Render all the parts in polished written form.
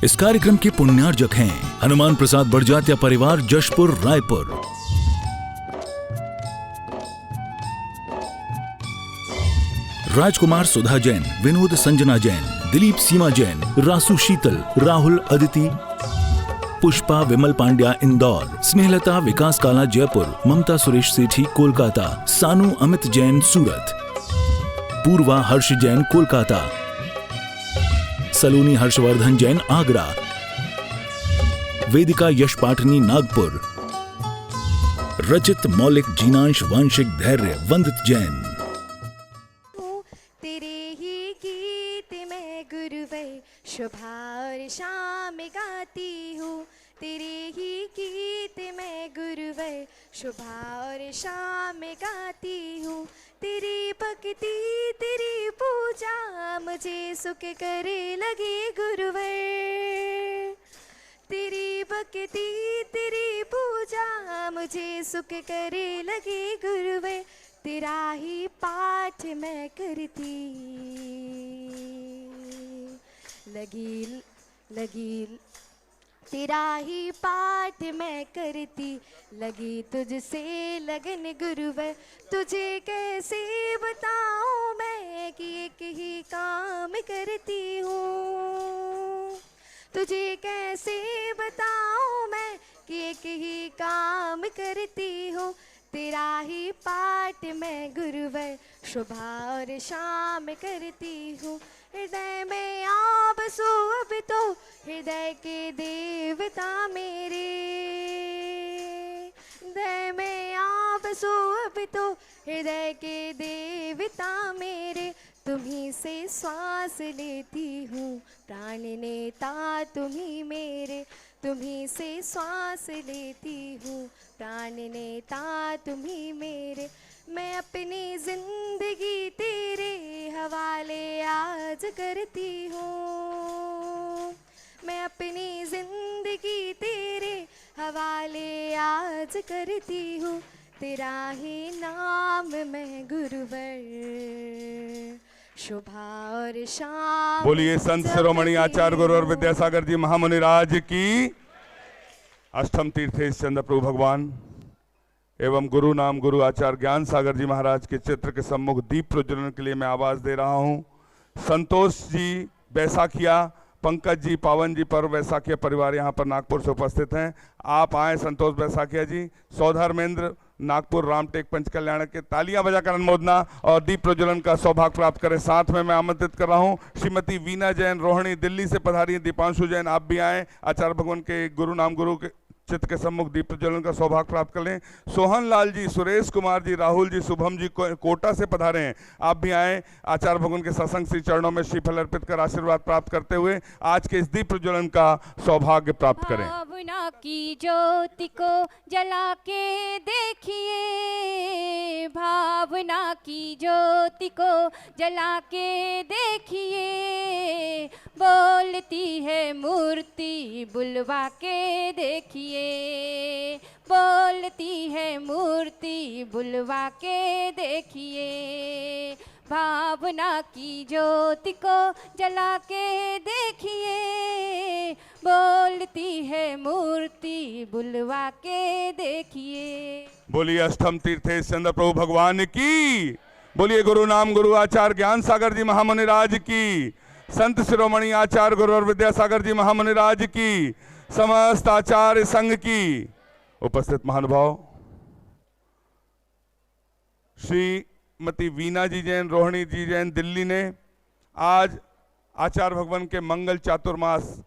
इस कार्यक्रम के पुण्यार्जक हैं हनुमान प्रसाद बड़जात्या परिवार, जशपुर, रायपुर। राजकुमार सुधा जैन, विनोद संजना जैन, दिलीप सीमा जैन, रासु शीतल, राहुल अदिति, पुष्पा विमल पांड्या इंदौर, स्नेहलता विकास काला जयपुर, ममता सुरेश सेठी कोलकाता, सानू अमित जैन सूरत, पूर्वा हर्ष जैन कोलकाता, सलोनी हर्षवर्धन जैन आगरा, वेदिका यश पाठनी नागपुर, रचित मौलिक जीनांश वांशिक धैर्य वंदित जैन। तेरे ही गीत में गुरुवर शोभा और शाम गाती हूँ, तेरे ही गीत में गुरुवर शोभा और शाम गाती हूँ। तेरी भक्ति तेरी पूजा मुझे सुख करे लगी गुरुवर, तेरी भक्ति तेरी पूजा मुझे सुख करे लगी गुरुवर। तेरा ही पाठ मैं करती लगी तेरा ही पाठ मैं करती लगी तुझसे लगन गुरुवर। तुझे कैसे बताऊं मैं कि एक ही काम करती हूँ, तुझे कैसे बताऊं मैं कि एक ही काम करती हूँ। तेरा ही पाठ मैं गुरुवर सुबह और शाम करती हूँ। हृदय में आप सो अब तो हृदय के देवता मेरे, हृदय में आप सो अब तो हृदय के देवता मेरे। तुम्ही से श्वास लेती हूँ प्राण नेता तुम्ही मेरे, तुम्ही से श्वास लेती हूँ प्राण नेता तुम्ही मेरे। मैं अपनी जिंदगी तेरे हवाले आज करती हूँ, मैं अपनी जिंदगी तेरे हवाले आज करती हूँ। तेरा ही नाम मैं गुरुवर शुभा और शाम। बोलिए संत शिरोमणि आचार्य गुरु और विद्यासागर जी महामुनिराज की। अष्टम तीर्थेश चंद्र प्रभु भगवान एवं गुरु नाम गुरु आचार्य ज्ञान सागर जी महाराज के चित्र के सम्मुख दीप प्रज्वलन के लिए मैं आवाज दे रहा हूं। संतोष जी बैसाखिया, पंकज जी, पावन जी पर बैसाखिया परिवार यहाँ पर नागपुर से उपस्थित हैं। आप आए संतोष बैसाखिया जी। सौधर्मेंद्र नागपुर रामटेक पंचकल्याण के तालियां बजाकर अनुमोदना और दीप प्रज्वलन का सौभाग्य प्राप्त करें। साथ में मैं आमंत्रित कर रहा हूं श्रीमती वीना जैन रोहिणी दिल्ली से पधारी, दीपांशु जैन आप भी आए। आचार्य भगवान के गुरु नाम गुरु के चित्र के सम्मुख दीप प्रज्वलन का सौभाग्य प्राप्त कर लें। सोहन लाल जी, सुरेश कुमार जी, राहुल जी, शुभम जी कोटा से पधारे हैं, आप भी आए। आचार्य भगवान के सत्संग श्री चरणों में श्रीफल अर्पित कर आशीर्वाद प्राप्त करते हुए आज के इस दीप प्रज्वलन का सौभाग्य प्राप्त करें। भावना की ज्योति को जला के देखिए, भावना की ज्योति को जला के देखिए, बोलती है मूर्ति बुलवा के देखिए, बोलती है मूर्ति बुलवा के देखिए। भावना की ज्योति को जला के देखिए, बोलती है मूर्ति बुलवा के देखिए। बोलिए अष्टम तीर्थेश चंद्र प्रभु भगवान की। बोलिए गुरु नाम गुरु आचार्य ज्ञान सागर जी महामुनिराज की। संत शिरोमणि आचार्य गुरु और विद्यासागर जी महामुनिराज की। समस्त आचार्य संघ की। उपस्थित महानुभाव, श्रीमती वीना जी जैन, रोहिणी जी जैन दिल्ली ने आज आचार्य भगवान के मंगल चातुर्मास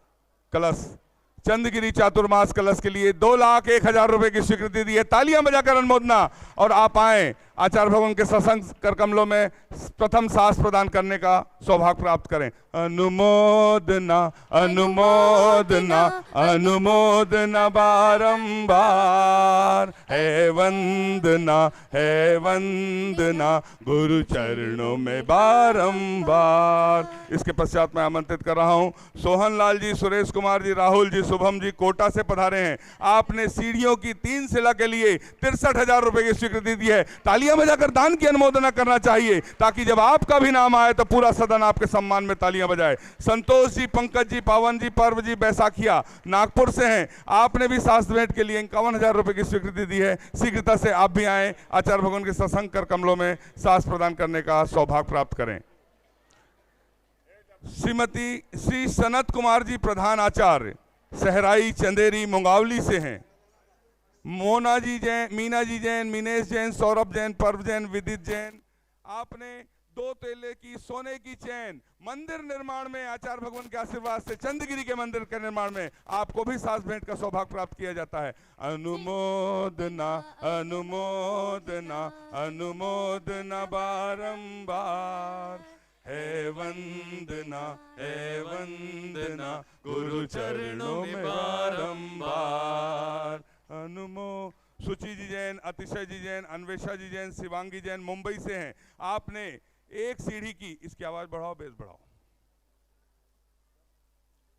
कलश, चंद्रगिरी चातुर्मास कलश के लिए 2,01,000 रुपए की स्वीकृति दी है। तालियां बजाकर अनुमोदना। और आप आए आचार्य भगवान के सत्संग कर कमलों में प्रथम साहस प्रदान करने का सौभाग्य प्राप्त करें। अनुमोदना अनुमोदना अनुमोदना बारंबार, है वंदना गुरु चरणों में बारंबार। इसके पश्चात मैं आमंत्रित कर रहा हूं सोहन लाल जी, सुरेश कुमार जी, राहुल जी, शुभम जी कोटा से पधारे हैं। आपने सीढ़ियों की 3 शिला के लिए 63,000 रुपए की स्वीकृति दी है। तालियां तालियां बजाकर दान की अनुमोदना करना चाहिए, ताकि जब आपका भी नाम आए तो पूरा सदन आपके सम्मान में तालियां बजाए। संतोष जी, पंकज जी, पावन जी, पर्व जी बैसाखिया नागपुर से हैं, आपने भी शास्त्र भेंट के लिए 51,000 रुपए की स्वीकृति दी है। शीघ्रता से आप भी आए, आचार्य भगवान के सत्संग कर कमलों में शास्त्र प्रदान करने का सौभाग्य प्राप्त करें। श्रीमती श्री सनत कुमार जी, प्रधान आचार्य, सहराई चंदेरी मुंगावली से हैं। मोना जी जैन, मीना जी जैन, मीनेश जैन, सौरभ जैन, पर्व जैन, विदित जैन, आपने 2 तोले की सोने की चैन मंदिर निर्माण में आचार्य भगवान के आशीर्वाद से चंदगिरी के मंदिर के निर्माण में आपको भी शास्त्र भेंट का सौभाग्य प्राप्त किया जाता है। अनुमोदना अनुमोदना अनुमोदना बारंबार, है वंदना गुरु चरणों में बारंबार। सुचि जी जैन, अतिशय जी जैन, अन्वेषा जी जैन, शिवांगी जैन मुंबई से हैं। आपने एक सीढ़ी की, इसकी आवाज बढ़ाओ, बेस बढ़ाओ,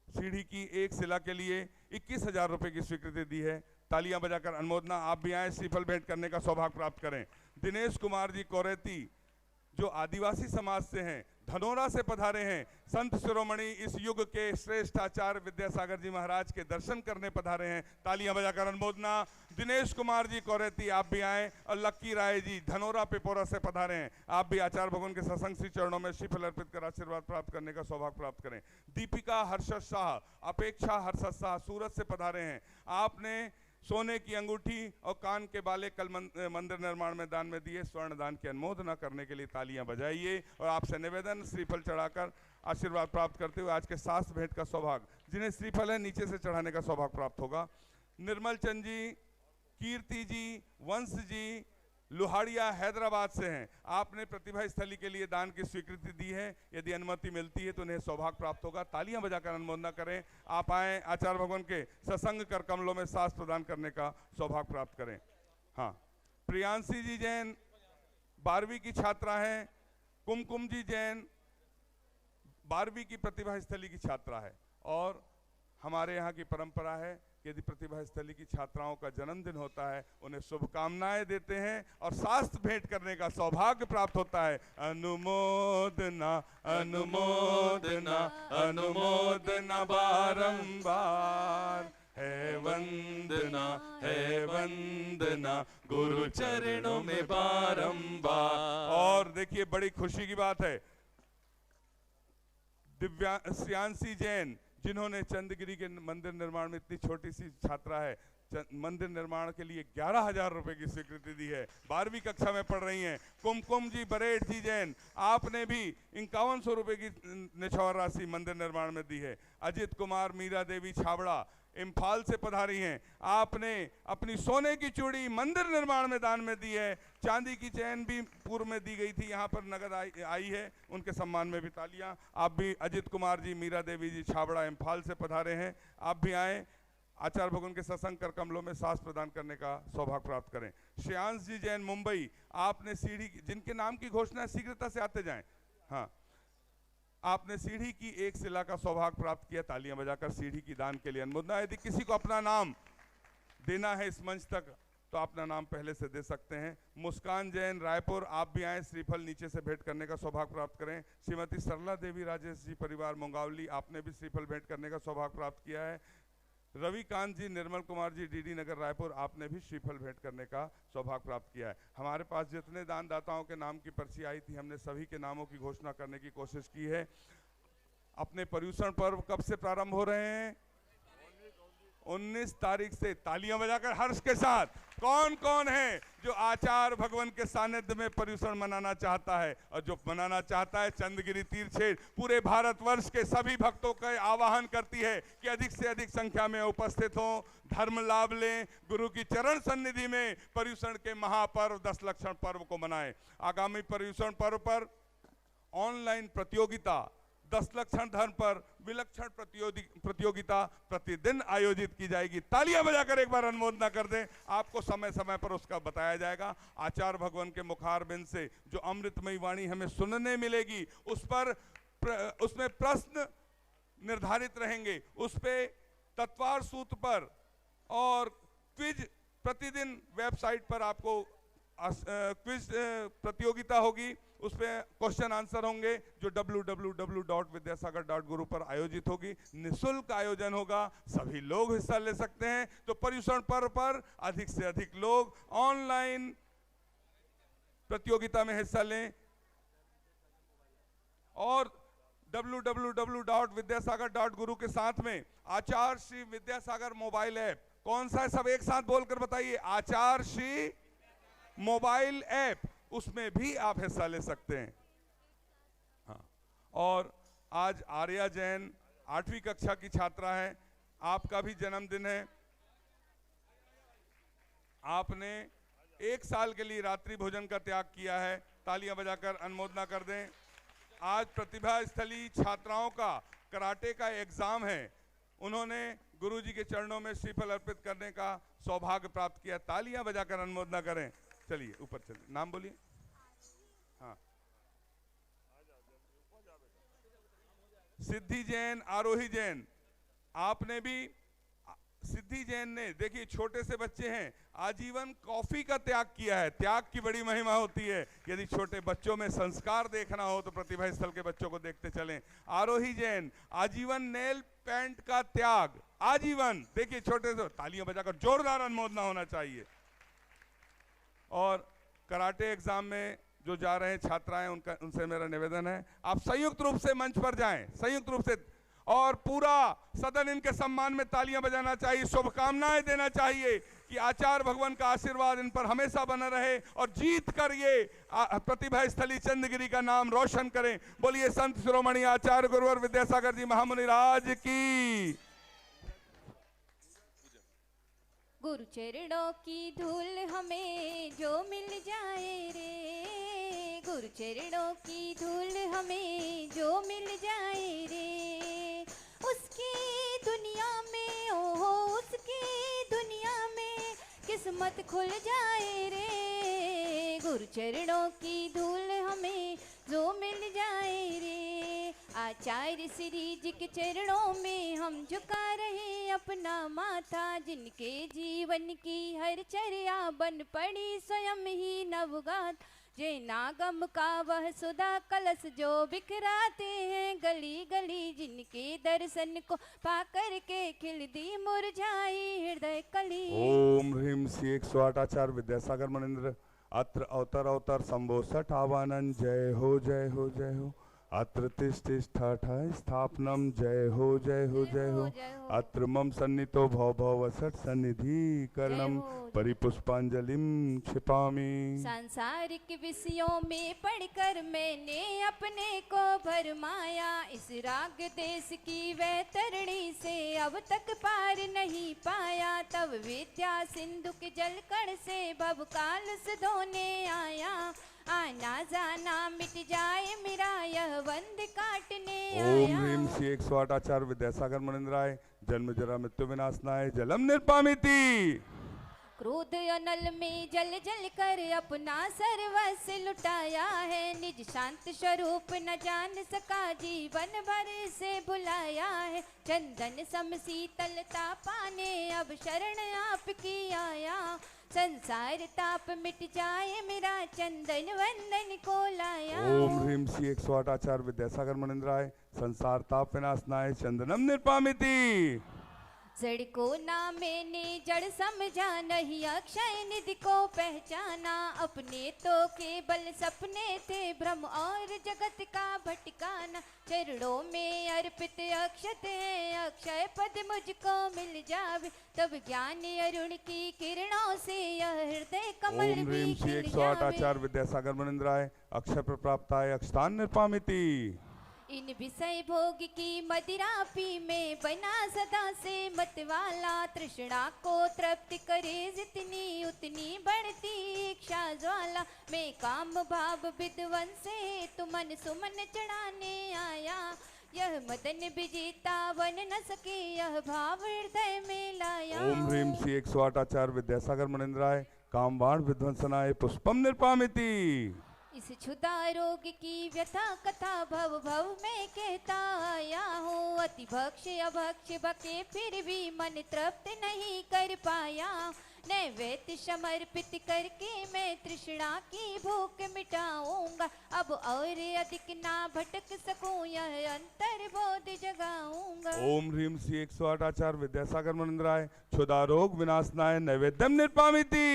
सीढ़ी की एक शिला के लिए 21,000 रुपए की स्वीकृति दी है। तालियां बजाकर अनुमोदना। आप भी आए, श्रीफल भेंट करने का सौभाग्य प्राप्त करें। दिनेश कुमार जी कोरेती, जो आदिवासी समाज से हैं, धनोरा से पधारे हैं। संत शिरोमणि इस युग के श्रेष्ठ आचार्य विद्यासागर जी महाराज के दर्शन करने पधारे हैं। तालियां बजाकर अनुमोदना। दिनेश कुमार जी कोरेती, आप भी आए। और लक्की राय जी धनोरा पिपोरा से पधारे हैं, आप भी आचार्य भगवान के सत्संग श्री चरणों में श्रीफल अर्पित कर आशीर्वाद प्राप्त करने का सौभाग्य प्राप्त करें। दीपिका हर्षद शाह, अपेक्षा हर्षद शाह सूरत से पधारे हैं। आपने सोने की अंगूठी और कान के बाले कल मंदिर निर्माण में दान में दिए। स्वर्ण दान की अनुमोदना करने के लिए तालियां बजाइए। और आपसे निवेदन, श्रीफल चढ़ाकर आशीर्वाद प्राप्त करते हुए आज के शास्त्र भेंट का सौभाग्य, जिन्हें श्रीफल है नीचे से चढ़ाने का सौभाग्य प्राप्त होगा। निर्मल चंद जी, कीर्ति जी, वंश जी लोहाड़िया हैदराबाद से हैं। आपने प्रतिभा स्थली के लिए दान की स्वीकृति दी है। यदि अनुमति मिलती है तो उन्हें सौभाग्य प्राप्त होगा। तालियां बजाकर अनुमोदना करें। आप आए, आचार्य भगवान के सत्संग कर कमलों में शास्त्र प्रदान करने का सौभाग्य प्राप्त करें। हाँ, प्रियांशी जी जैन 12वीं की छात्रा हैं। कुमकुम जी जैन 12वीं की प्रतिभा स्थली की छात्रा है। और हमारे यहाँ की परंपरा है, यदि प्रतिभा स्थली की छात्राओं का जन्मदिन होता है उन्हें शुभकामनाएं देते हैं और शास्त्र भेंट करने का सौभाग्य प्राप्त होता है। अनुमोदना अनुमोदना अनुमोदना बारंबार, है वंदना गुरु चरणों में बारंबार। और देखिए, बड़ी खुशी की बात है, श्रियांशी जैन, जिन्होंने चंदगिरी के मंदिर निर्माण में, इतनी छोटी सी छात्रा है, मंदिर निर्माण के लिए 11,000 रुपए की स्वीकृति दी है। 12वीं कक्षा में पढ़ रही हैं। कुमकुम जी बरेठ जी जैन, आपने भी 5100 रुपए की निछावर राशि मंदिर निर्माण में दी है। अजित कुमार, मीरा देवी छाबड़ा इम्फाल से पधारी हैं। आपने अपनी सोने की चूड़ी मंदिर निर्माण में दान में दी है। चांदी की चैन भी पूर्व में दी गई थी, यहाँ पर नगद आई है, उनके सम्मान में भी तालियां। आप भी, अजित कुमार जी, मीरा देवी जी छाबड़ा इम्फाल से पधारे हैं, आप भी आए, आचार्य भगवान के सत्संग कर कमलों में शास्त्र प्रदान करने का सौभाग्य प्राप्त करें। श्रेयांश जी जैन मुंबई, आपने सीढ़ी, जिनके नाम की घोषणा शीघ्रता से आते जाएं। हाँ, आपने सीढ़ी की एक शिला का सौभाग्य प्राप्त किया। तालियां बजाकर सीढ़ी की दान के लिए अनुमोदना। यदि किसी को अपना नाम देना है इस मंच तक तो अपना नाम पहले से दे सकते हैं। मुस्कान जैन रायपुर, आप भी आए, श्रीफल नीचे से भेंट करने का सौभाग्य प्राप्त करें। श्रीमती सरला देवी राजेश जी परिवार मुंगावली, आपने भी श्रीफल भेंट करने का सौभाग्य प्राप्त किया है। रविकांत जी, निर्मल कुमार जी, डीडी नगर रायपुर, आपने भी श्रीफल भेंट करने का सौभाग्य प्राप्त किया है। हमारे पास जितने दानदाताओं के नाम की पर्ची आई थी, हमने सभी के नामों की घोषणा करने की कोशिश की है। अपने पर्यूषण पर्व कब से प्रारंभ हो रहे हैं? 19 तारीख से। तालियां बजाकर हर्ष के साथ कौन कौन है जो आचार्य भगवान के सानिध्य में पर्यूषण मनाना चाहता है? और जो मनाना चाहता है, चंदगिरी तीर्थ क्षेत्र पूरे भारतवर्ष के सभी भक्तों का आह्वान करती है कि अधिक से अधिक संख्या में उपस्थित हों, धर्म लाभ लें, गुरु की चरण सन्निधि में पर्यूषण के महापर्व 10 लक्षण पर्व को मनाएं। आगामी पर्यूषण पर्व पर ऑनलाइन प्रतियोगिता, 10 लक्षण धर्म पर विलक्षण प्रतियोगिता प्रतिदिन आयोजित की जाएगी। तालियां बजाकर एक बार अनुमोदना कर दें। आपको समय समय पर उसका बताया जाएगा। आचार्य भगवान के मुखारबिंद से जो अमृतमयी वाणी हमें सुनने मिलेगी, उसमें प्रश्न निर्धारित रहेंगे, उस पे तत्वार सूत्र पर और क्विज प्रतिदिन वेबसाइट पर आपको क्विज प्रतियोगिता होगी, उसमें क्वेश्चन आंसर होंगे जो www.vidyasagar.guru पर आयोजित होगी। निःशुल्क आयोजन होगा, सभी लोग हिस्सा ले सकते हैं। तो पर्युषण पर्व पर अधिक से अधिक लोग ऑनलाइन प्रतियोगिता में हिस्सा लें और www.vidyasagar.guru के साथ में आचार्य श्री विद्यासागर मोबाइल ऐप, कौन सा है सब एक साथ बोलकर बताइए, आचार्य श्री मोबाइल ऐप, उसमें भी आप हिस्सा ले सकते हैं। हाँ, और आज आर्या जैन 8वीं कक्षा की छात्रा है, आपका भी जन्मदिन है। आपने 1 साल के लिए रात्रि भोजन का त्याग किया है, तालियां बजाकर अनुमोदना कर दें। आज प्रतिभा स्थली छात्राओं का कराटे का एग्जाम है, उन्होंने गुरुजी के चरणों में श्रीफल अर्पित करने का सौभाग्य प्राप्त किया, तालियां बजाकर अनुमोदना करें। चलिए ऊपर चलिए, नाम बोलिए। हाँ, सिद्धि जैन, आरोही जैन, आपने भी, सिद्धि जैन ने, देखिए छोटे से बच्चे हैं, आजीवन कॉफी का त्याग किया है। त्याग की बड़ी महिमा होती है। यदि छोटे बच्चों में संस्कार देखना हो तो प्रतिभा स्थल के बच्चों को देखते चलें। आरोही जैन, आजीवन नेल पेंट का त्याग, आजीवन, देखिए छोटे से, तालियां बजाकर जोरदार अनुमोदना होना चाहिए। और कराटे एग्जाम में जो जा रहे हैं छात्राएं, उनसे मेरा निवेदन है आप संयुक्त रूप से मंच पर जाएं, संयुक्त रूप से, और पूरा सदन इनके सम्मान में तालियां बजाना चाहिए, शुभकामनाएं देना चाहिए कि आचार्य भगवान का आशीर्वाद इन पर हमेशा बना रहे और जीत कर ये प्रतिभा स्थली चंद्रगिरी का नाम रोशन करें। बोलिए संत शिरोमणि आचार्य गुरुवर विद्यासागर जी महामुनि राज की। गुरु चरणों की धूल हमें जो मिल जाए रे, गुरु चरणों की धूल हमें जो मिल जाए रे, उसकी दुनिया में, ओहो उसकी दुनिया में किस्मत खुल जाए रे। गुरु चरणों की धूल हमें जो मिल जाए रे, आचार्य श्री जी के चरणों में हम झुका रहे अपना माथा, जिनके जीवन की हर चर्या बन पड़ी स्वयं ही नवगात, जय नागम का वह सुधा कलश जो बिखराते हैं गली गली, जिनके दर्शन को पाकर के खिल दी मुरझाई हृदय कली। ओम ह्रीम श्री 108 आचार्य विद्यासागर मनिंद्र अत्र अवतर अवतर संभो सठ आवानन, जय हो जय हो जय हो। अत्र तिष्ठा स्थापनम, जय हो जय हो जय हो। अत्र मम सन्नितो भव भव वसट सन्निधि करणम, परिपुष्पांजलिम क्षिपामि। सांसारिक विषयों में पढ़कर मैंने अपने को भरमाया, इस राग देश की वह तरणी से अब तक पार नहीं पाया, तब विद्या सिंधु के जल कण से भव काल से धोने आया, आना जाना मिट जाए मेरा यह बंद काटने आया। ओम ह्रीम श्री 108 आचार्य विद्यासागर मनिंद्राय जन्म जरा मृत्यु विनाशनाय जलम निर्पामिति। क्रोध अनल में जल जल कर अपना सर्वस्व लुटाया है, निज शांत स्वरूप न जान सका जीवन भर से भुलाया है, चंदन सम शीतलता पाने अब शरण आपकी आया, संसार ताप मिट जाए मेरा चंदन वंदन को लाया। ओम ह्रीम श्री 108 आचार्य विद्यासागर मनिंद्राय संसार ताप विनाशनाय चंदनम निर्पामिति। जड़ को ना मैंने जड़ समझा, नहीं अक्षय निधि को पहचाना, अपने तो केवल सपने थे भ्रम और जगत का भटकाना, चरणों में अर्पित अक्षत है अक्षय पद मुझको मिल जावे, तब ज्ञान अरुण की किरणों से यह हृदय कमल ओम भी ह्रीम श्री खिल 108 जावे। आचार्य विद्यासागर मनिंद्राय अक्षय प्राप्ताय अक्षतान निर्पामिति। इन विषय भोग की मदिरा पी में बना सदा से मतवाला, तृष्णा को तृप्ति करे जितनी उतनी बढ़ती इच्छा ज्वाला, मैं काम भाव विध्वंसे तु मन सुमन चढ़ाने आया, यह मदन विजेता बन न सके यह भाव हृदय में लाया। ओम ह्रीम श्री 108 आचार्य विद्यासागर मनिंद्राय कामबाण विध्वंसनाय पुष्पम निर्पामिति। इस क्षुधा रोग की व्यथा कथा भव भव में कहता आया हूँ, अति भक्ष्य अभक्ष्य बके फिर भी मन तृप्त नहीं कर पाया, नैवेद्य समर्पित करके मैं तृष्णा की भूख मिटाऊंगा। अब और अधिक ना भटक सकूं, यह अंतर बोध जगाऊंगा। ओम ह्रीम श्री 108 आचार्य विद्यासागर मुनिंद्राय क्षुधारोग विनाशनाय नैवेद्यम निर्पामिति।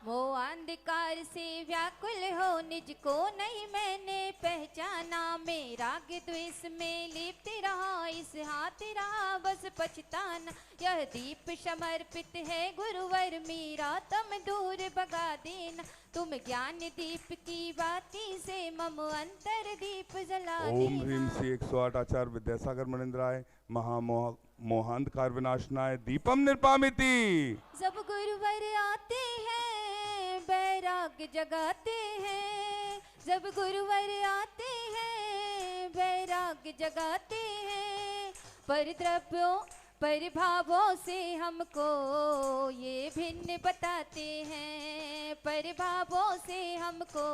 मोह अंधकार से व्याकुल हो निज को नहीं मैंने पहचाना। मैं राग द्वेष में लिप्त रहा, इस हाथ रहा बस पछताना। यह दीप समर्पित है गुरुवर मेरा, तुम दूर भगा देना। तुम ज्ञान दीप की बाती से मम अंतर दीप जला देना। ओम ह्रीम श्री 108 आचार्य विद्यासागर मुनिंद्राय मोहांधकार विनाशनाय दीपम निर्पामिति। जब गुरुवर आते हैं बैराग जगाते हैं, जब गुरुवर आते हैं बैराग जगाते हैं। परिद्रव्यों परिभावों से हमको ये भिन्न बताते हैं, परिभावों से हमको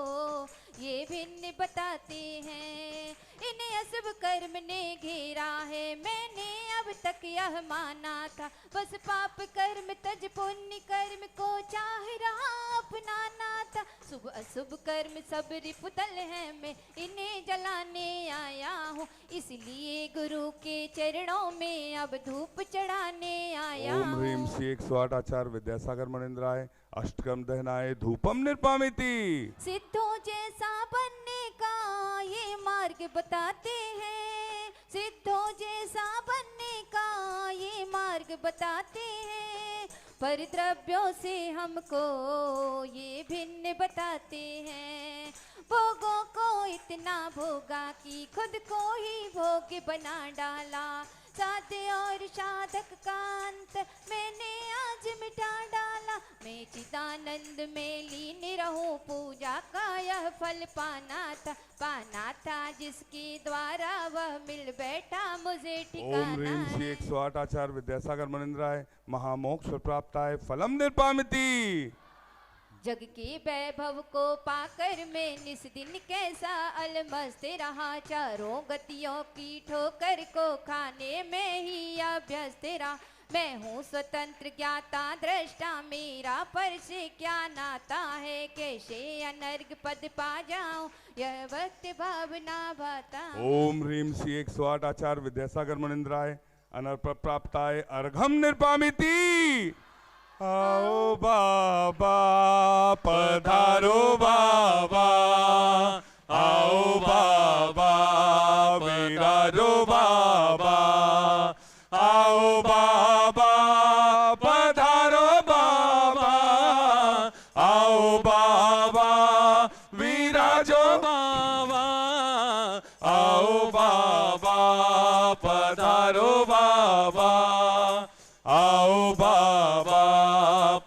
ये भिन्न बताते हैं। इन्हें अशुभ कर्म ने घेरा है, मैंने अब तक यह माना था। बस पाप कर्म तज पुण्य कर्म को चाह रहा अपनाना था। शुभ अशुभ कर्म सब रिपुतल है, मैं इन्हें जलाने आया हूँ। इसलिए गुरु के चरणों में अब धूप चढ़ाने आया ओम ह्रीम श्री 108 आचार्य विद्यासागर मुनिंद्राय अष्टकम दहनाय धूपम निर्पामिति। सिद्धों जैसा बनने का ये मार्ग बताते हैं, सिद्धों जैसा बनने का ये मार्ग बताते हैं। परिद्रव्यों से हमको ये भिन्न बताते हैं। भोगों को इतना भोगा कि खुद को ही भोग बना डाला। साध्य और साधक का अंत मैंने आज मिटा डाला। मैं चिदानंद में लीन रहूं, पूजा का यह फल पाना था जिसके द्वारा वह मिल बैठा मुझे ठिकाना। ओम ह्रीम श्री 108 आचार्य विद्यासागर मुनिंद्राय महामोक्ष प्राप्ताय फलम निर्पामिति। जग के वैभव को पाकर मैं निस दिन कैसा अलमस्त रहा। चारों गतियों की ठोकर को खाने में ही अभ्यस्त रहा। मैं हूँ स्वतंत्र ज्ञाता दृष्टा, मेरा पर से क्या नाता है। कैसे अनर्घ पद पा जाऊं, यह वक्त भावना भाता। ओम ह्रीम श्री 108 आचार्य विद्यासागर मुनिंद्राय अनर्प प्राप्ताय अर्घम निर्पामिति। आओ बाबा पधारो बाबा, आओ बाबा विराजो बाबा, आओ बाबा पधारो बाबा, आओ बाबा विराजो बाबा, आओ बाबा पधारो बाबा, आओ बाबा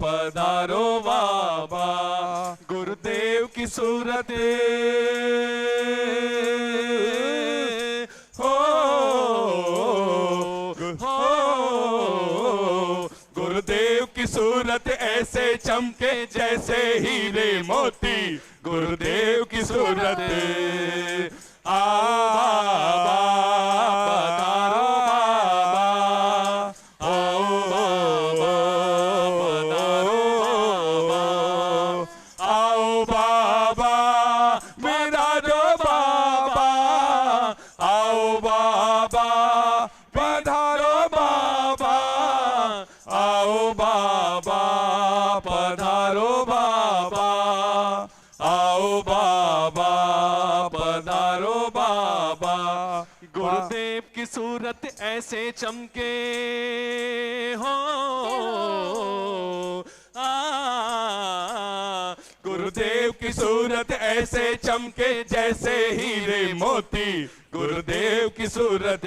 पधारो बाबा। गुरुदेव की सूरत हो, गुरुदेव की सूरत ऐसे चमके जैसे हीरे मोती। गुरुदेव की सूरत सूरत ऐसे चमके हो, गुरुदेव की सूरत ऐसे चमके जैसे हीरे मोती। गुरुदेव की सूरत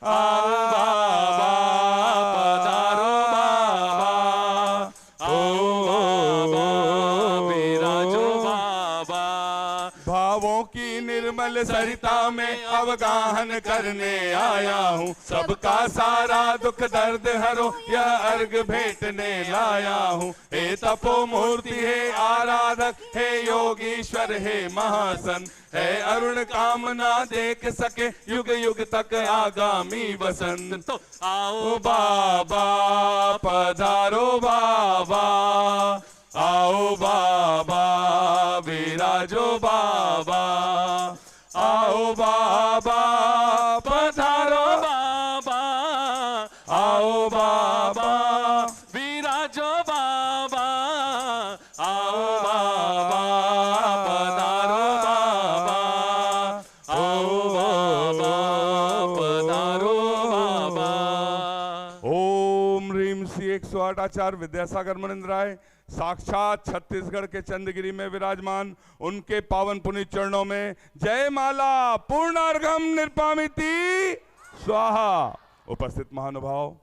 बाबा पधारो बाबा, ओ विराजो बाबा। भावों की निर्मल सरिता में अवगाहन करने आया हूँ। सबका सारा दुख दर्द हरो यह अर्घ भेंटने लाया हूँ। हे तपो मूर्ति हे आराधक हे योगीश्वर हे महासन, है अरुण कामना देख सके युग युग तक आगामी वसंत। तो आओ बाबा पधारो बाबा, आओ बाबा विराजो बाबा, आओ बाबा पधारो बाबा, आओ बाबा विराजो बाबा, आओ बाबा पधारो बाबा, आओ बाबा पधारो बाबा। ओम ह्रीम श्री 108 आचार्य विद्यासागर मुनिंद्राय साक्षात छत्तीसगढ़ के चंद्रगिरी में विराजमान, उनके पावन पुनीत चरणों में जय माला पूर्णार्घम निर्पामिति स्वाहा। उपस्थित महानुभाव,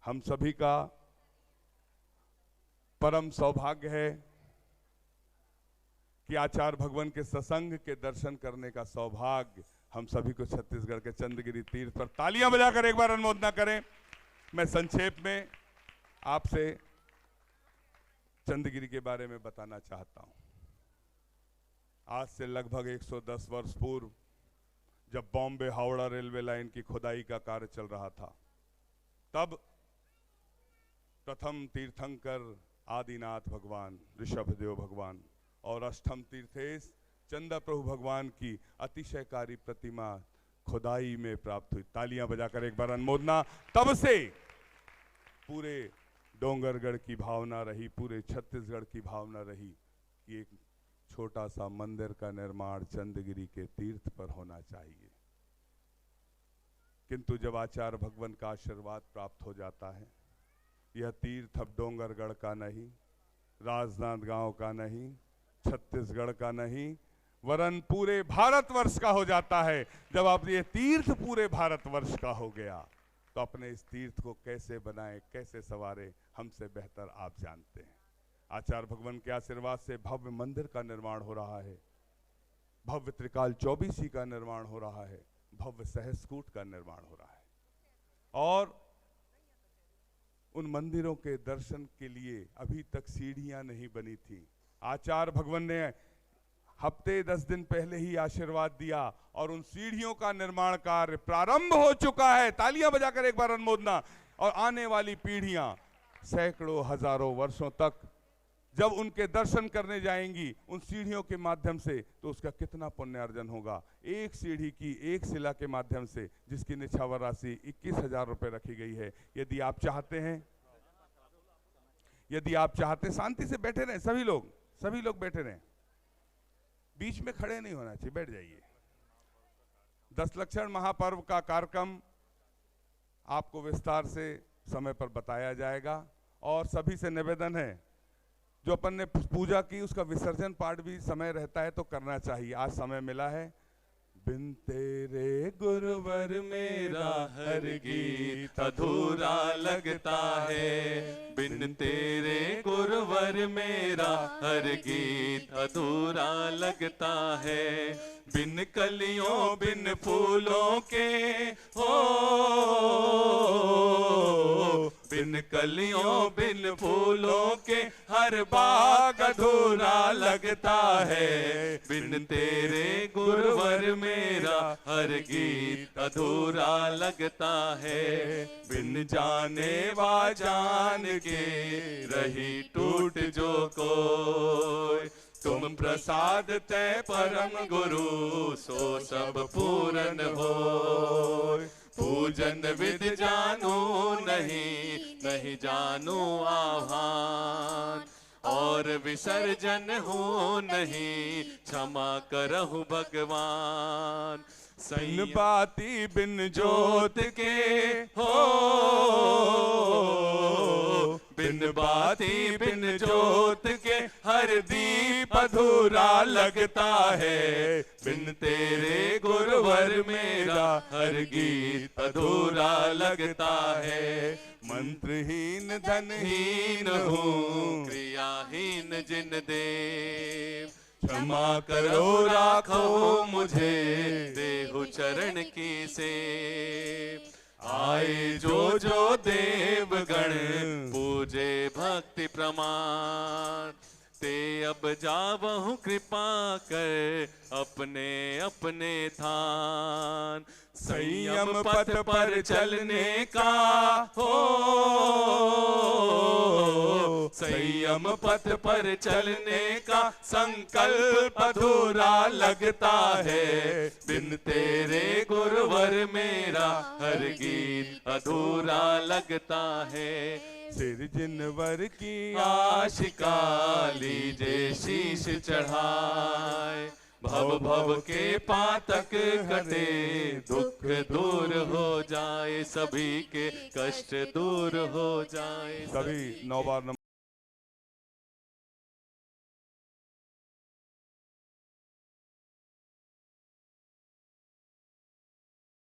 हम सभी का परम सौभाग्य है कि आचार्य भगवान के सत्संग के दर्शन करने का सौभाग्य हम सभी को छत्तीसगढ़ के चंद्रगिरी तीर्थ पर तालियां बजाकर एक बार अनुमोदना करें। मैं संक्षेप में आपसे चंद्रगिरी के बारे में बताना चाहता हूं। आज से लगभग 110 वर्ष पूर्व जब बॉम्बे हावड़ा रेलवे लाइन की खुदाई का कार्य चल रहा था, तब प्रथम तीर्थंकर आदिनाथ भगवान ऋषभदेव भगवान और अष्टम तीर्थेश चंदा प्रभु भगवान की अतिशयकारी प्रतिमा खुदाई में प्राप्त हुई। तालियां बजाकर एक बार अनुमोदना। तब से पूरे डोंगरगढ़ की भावना रही, पूरे छत्तीसगढ़ की भावना रही कि एक छोटा सा मंदिर का निर्माण चंद्रगिरी के तीर्थ पर होना चाहिए। किंतु जब आचार्य भगवान का आशीर्वाद प्राप्त हो जाता है, यह तीर्थ अब डोंगरगढ़ का नहीं, राजनांदगांव का नहीं, छत्तीसगढ़ का नहीं, वरन पूरे भारतवर्ष का हो जाता है। जब आप ये तीर्थ पूरे भारतवर्ष का हो गया, तो अपने इस तीर्थ को कैसे बनाएं, कैसे संवारें, हमसे बेहतर आप जानते हैं। आचार्य भगवान के आशीर्वाद से भव्य मंदिर का निर्माण हो रहा है, भव्य त्रिकाल चौबीसी का निर्माण हो रहा है, भव्य सहस्कूट का निर्माण हो रहा है। और उन मंदिरों के दर्शन के लिए अभी तक सीढ़ियां नहीं बनी थी। आचार्य भगवान ने हफ्ते 10 दिन पहले ही आशीर्वाद दिया और उन सीढ़ियों का निर्माण कार्य प्रारंभ हो चुका है। तालियां बजाकर एक बार अनुमोदना। और आने वाली पीढ़ियां सैकड़ों हजारों वर्षों तक जब उनके दर्शन करने जाएंगी उन सीढ़ियों के माध्यम से, तो उसका कितना पुण्य अर्जन होगा। एक सीढ़ी की एक शिला के माध्यम से जिसकी निछावर राशि 21,000 रुपए रखी गई है। यदि आप चाहते हैं, यदि आप चाहते, शांति से बैठे रहें, सभी लोग बैठे रहें, बीच में खड़े नहीं होना चाहिए, बैठ जाइए। 10 लक्षण महापर्व का कार्यक्रम आपको विस्तार से समय पर बताया जाएगा। और सभी से निवेदन है, जो अपन ने पूजा की उसका विसर्जन पाठ भी समय रहता है तो करना चाहिए। आज समय मिला है। बिन तेरे गुरुवर मेरा हर गीत अधूरा लगता है, बिन तेरे गुरुवर मेरा हर गीत अधूरा लगता है। बिन कलियों बिन फूलों के हो, बिन कलियों बिन फूलों के हर बाग अधूरा लगता है। बिन तेरे गुरुवर मेरा हर गीत अधूरा लगता है। बिन जाने वा जान के रही टूट जो कोई, तुम प्रसाद तय परम गुरु सो सब पूरन हो। पूजन विध जानू नहीं, नहीं जानू आह्वान, और विसर्जन हो नहीं, क्षमा करहु भगवान। बिन बाती बिन जोत के हो, बिन बाती बिन जोत के हर दीप अधूरा लगता है। बिन तेरे गुरुवर मेरा हर गीत अधूरा लगता है। मंत्रहीन धनहीन हूँ, क्रियाहीन जिन देव, क्षमा करो राखो मुझे देहु चरण की से। आए जो जो देवगण पूजे भक्ति प्रमाण, ते अब जावहु कृपा कर अपने अपने थान। संयम पथ पर चलने का हो, संयम पथ पर चलने का संकल्प अधूरा लगता है। बिन तेरे गुरुवर मेरा हर गीत अधूरा लगता है। सिर जिनवर की आशिका लीजे शीश चढ़ाए, भव भव के पातक कटे दुख दूर हो जाए, सभी के कष्ट दूर हो जाए। सभी 9 बार नमः